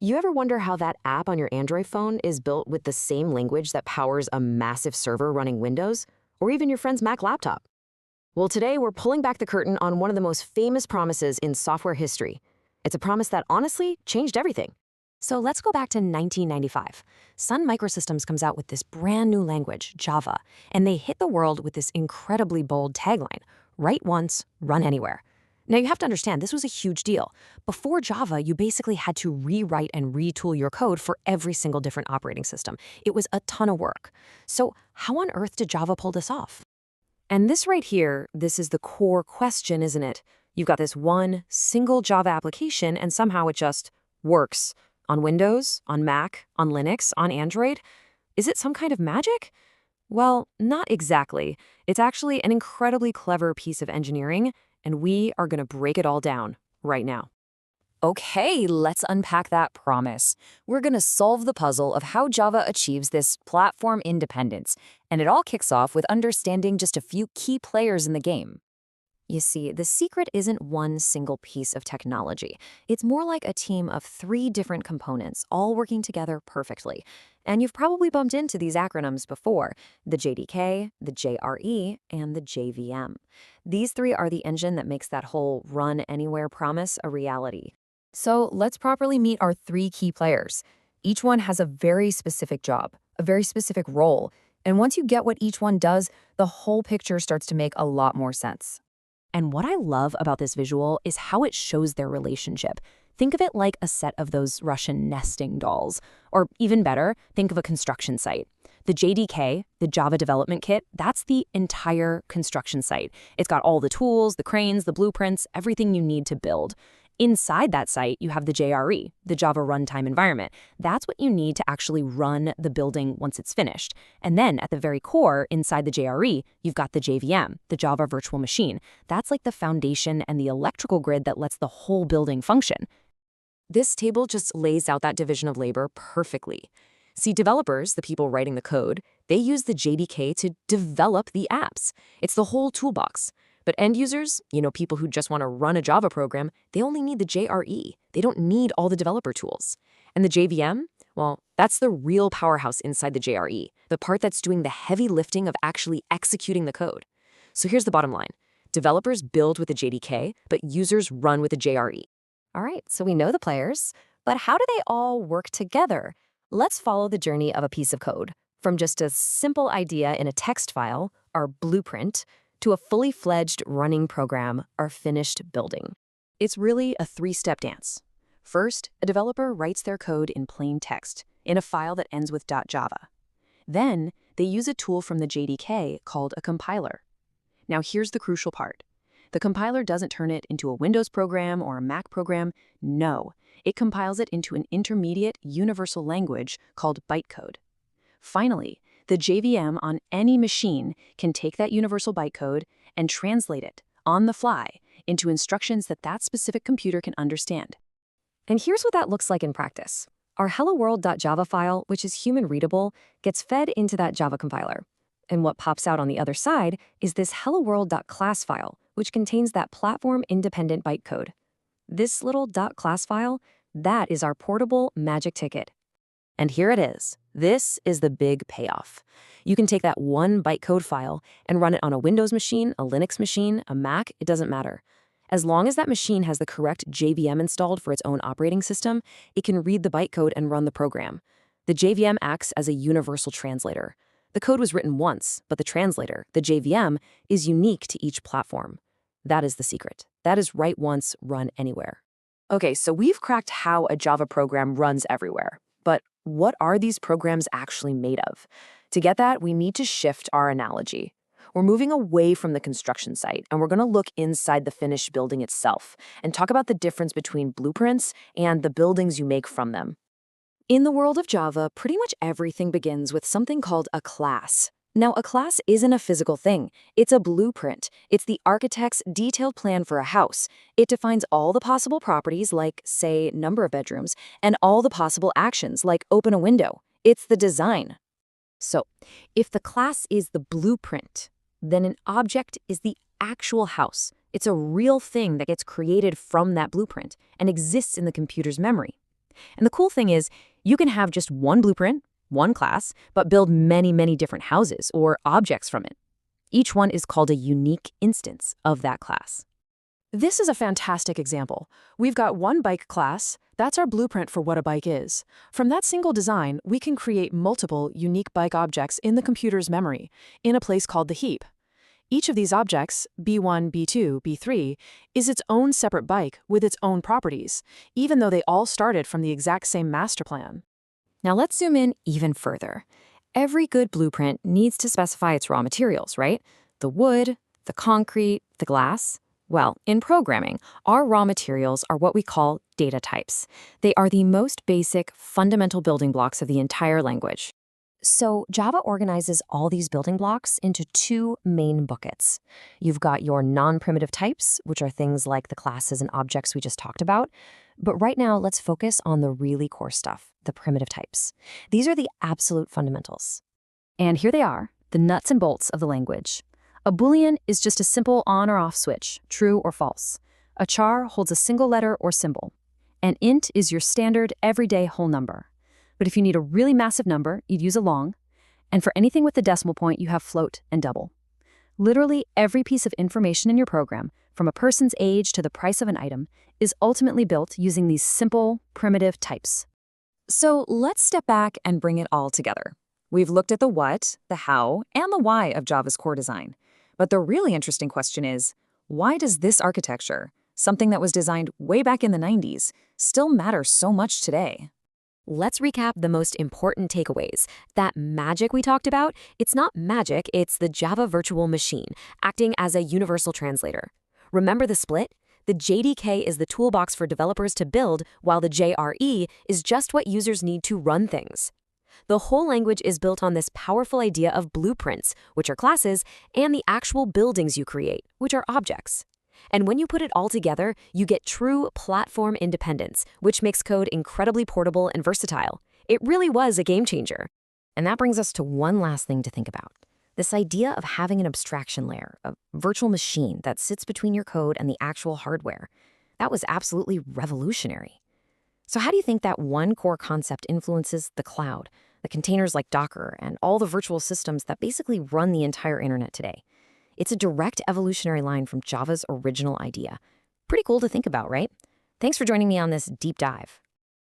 You ever wonder how that app on your Android phone is built with the same language that powers a massive server running Windows, or even your friend's Mac laptop? Well, today we're pulling back the curtain on one of the most famous promises in software history. It's a promise that honestly changed everything. So let's go back to 1995. Sun Microsystems comes out with this brand new language, Java, and they hit the world with this incredibly bold tagline, write once, run anywhere. Now you have to understand, this was a huge deal. Before Java, you basically had to rewrite and retool your code for every single different operating system. It was a ton of work. So how on earth did Java pull this off? And this right here, this is the core question, isn't it? You've got this one single Java application and somehow it just works. On Windows, on Mac, on Linux, on Android? Is it some kind of magic? Well, not exactly. It's actually an incredibly clever piece of engineering, and we are going to break it all down right now. Okay, let's unpack that promise. We're going to solve the puzzle of how Java achieves this platform independence, and it all kicks off with understanding just a few key players in the game. You see, the secret isn't one single piece of technology. It's more like a team of 3 different components all working together perfectly. And you've probably bumped into these acronyms before: the JDK, the JRE, and the JVM. These 3 are the engine that makes that whole run anywhere promise a reality. So let's properly meet our 3 key players. Each one has a very specific job, a very specific role. And once you get what each one does, the whole picture starts to make a lot more sense. And what I love about this visual is how it shows their relationship. Think of it like a set of those Russian nesting dolls. Or even better, think of a construction site. The JDK, the Java Development Kit, that's the entire construction site. It's got all the tools, the cranes, the blueprints, everything you need to build. Inside that site, you have the JRE, the Java Runtime Environment. That's what you need to actually run the building once it's finished. And then at the very core, inside the JRE, you've got the JVM, the Java Virtual Machine. That's like the foundation and the electrical grid that lets the whole building function. This table just lays out that division of labor perfectly. See, developers, the people writing the code, they use the JDK to develop the apps. It's the whole toolbox. But end users, people who just want to run a Java program, they only need the JRE. They don't need all the developer tools. And the JVM? Well, that's the real powerhouse inside the JRE, the part that's doing the heavy lifting of actually executing the code. So here's the bottom line. Developers build with the JDK, but users run with the JRE. All right, so we know the players, but how do they all work together? Let's follow the journey of a piece of code, from just a simple idea in a text file, our blueprint, to a fully fledged running program, our finished building. It's really a 3-step dance. First, a developer writes their code in plain text, in a file that ends with .java. Then, they use a tool from the JDK called a compiler. Now here's the crucial part. The compiler doesn't turn it into a Windows program or a Mac program. No, it compiles it into an intermediate universal language called bytecode. Finally, the JVM on any machine can take that universal bytecode and translate it, on the fly, into instructions that specific computer can understand. And here's what that looks like in practice. Our hello-world.java file, which is human-readable, gets fed into that Java compiler. And what pops out on the other side is this hello-world.class file, which contains that platform-independent bytecode. This little .class file, that is our portable magic ticket. And here it is. This is the big payoff. You can take that one bytecode file and run it on a Windows machine, a Linux machine, a Mac, it doesn't matter. As long as that machine has the correct JVM installed for its own operating system, it can read the bytecode and run the program. The JVM acts as a universal translator. The code was written once, but the translator, the JVM, is unique to each platform. That is the secret. That is write once, run anywhere. Okay, so we've cracked how a Java program runs everywhere. But what are these programs actually made of? To get that, we need to shift our analogy. We're moving away from the construction site, and we're going to look inside the finished building itself and talk about the difference between blueprints and the buildings you make from them. In the world of Java, pretty much everything begins with something called a class. Now, a class isn't a physical thing. It's a blueprint. It's the architect's detailed plan for a house. It defines all the possible properties, like, say, number of bedrooms, and all the possible actions, like open a window. It's the design. So, if the class is the blueprint, then an object is the actual house. It's a real thing that gets created from that blueprint and exists in the computer's memory. And the cool thing is, you can have just one blueprint, one class, but build many, many different houses or objects from it. Each one is called a unique instance of that class. This is a fantastic example. We've got one bike class. That's our blueprint for what a bike is. From that single design, we can create multiple unique bike objects in the computer's memory, in a place called the heap. Each of these objects, B1, B2, B3, is its own separate bike with its own properties, even though they all started from the exact same master plan. Now let's zoom in even further. Every good blueprint needs to specify its raw materials, right? The wood, the concrete, the glass. Well, in programming, our raw materials are what we call data types. They are the most basic, fundamental building blocks of the entire language. So Java organizes all these building blocks into two main buckets. You've got your non-primitive types, which are things like the classes and objects we just talked about. But right now, let's focus on the really core stuff, the primitive types. These are the absolute fundamentals. And here they are, the nuts and bolts of the language. A Boolean is just a simple on or off switch, true or false. A char holds a single letter or symbol. An int is your standard, everyday whole number. But if you need a really massive number, you'd use a long. And for anything with a decimal point, you have float and double. Literally every piece of information in your program, from a person's age to the price of an item, is ultimately built using these simple, primitive types. So let's step back and bring it all together. We've looked at the what, the how, and the why of Java's core design. But the really interesting question is, why does this architecture, something that was designed way back in the 90s, still matter so much today? Let's recap the most important takeaways. That magic we talked about, it's not magic, it's the Java virtual machine, acting as a universal translator. Remember the split? The JDK is the toolbox for developers to build, while the JRE is just what users need to run things. The whole language is built on this powerful idea of blueprints, which are classes, and the actual buildings you create, which are objects. And when you put it all together, you get true platform independence, which makes code incredibly portable and versatile. It really was a game changer. And that brings us to one last thing to think about. This idea of having an abstraction layer, a virtual machine that sits between your code and the actual hardware. That was absolutely revolutionary. So how do you think that one core concept influences the cloud, the containers like Docker, and all the virtual systems that basically run the entire internet today? It's a direct evolutionary line from Java's original idea. Pretty cool to think about, right? Thanks for joining me on this deep dive.